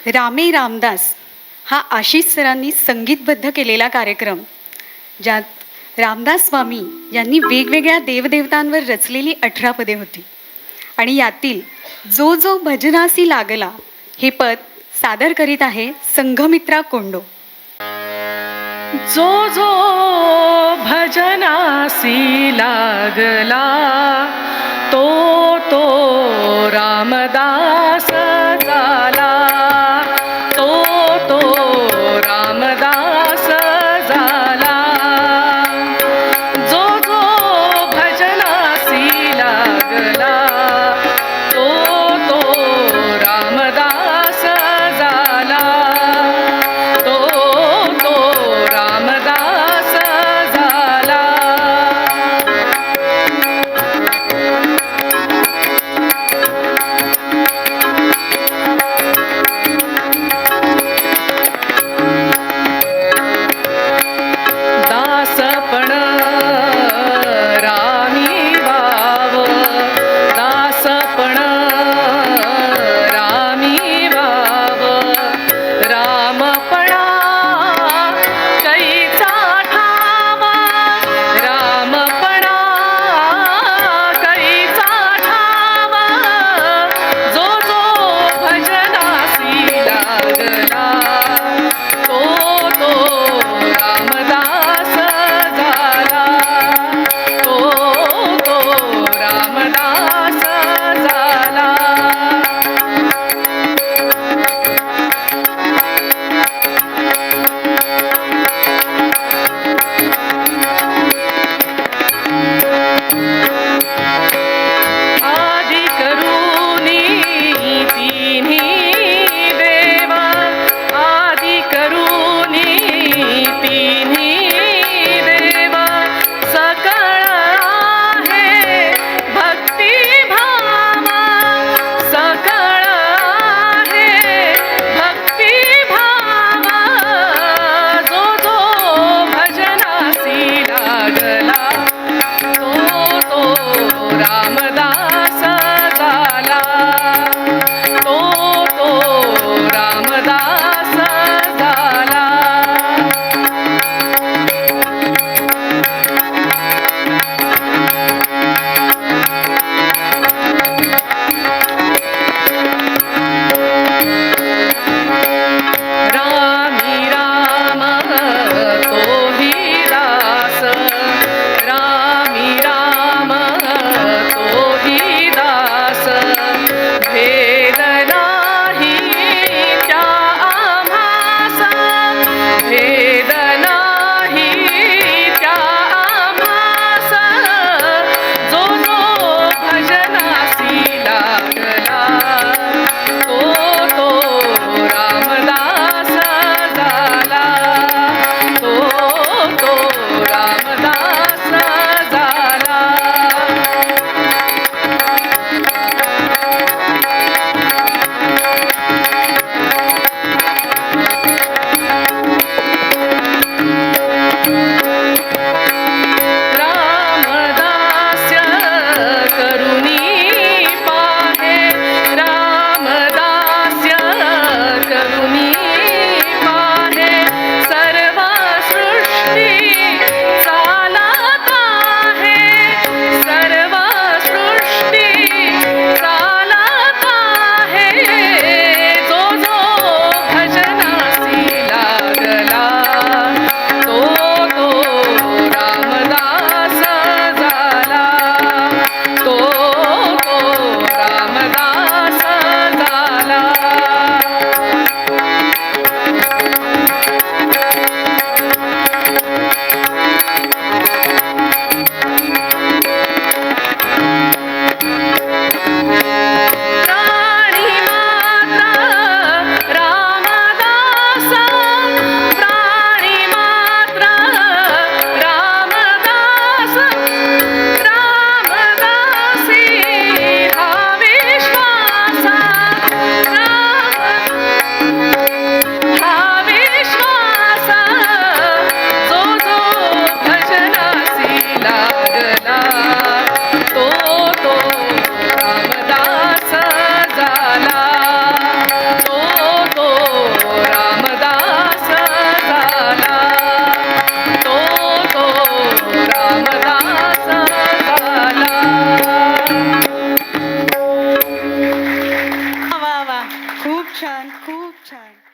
रामे रामदास हा आशिष सरांनी संगीतबद्ध केलेला कार्यक्रम, ज्यात रामदास स्वामी यांनी वेगवेगळ्या देवदेवतांवर रचलेली 18 पदे होती आणि यातील जो जो भजनासी लागला हे पद सादर करीत आहे संघमित्रा कोंडो. जो जो भजनासी लागला तो तो रामदास झाला, तो तो रामदास झाला. जो जो भजनासी लागला तो तो रामदास झाला, तो तो रामदास झाला. छान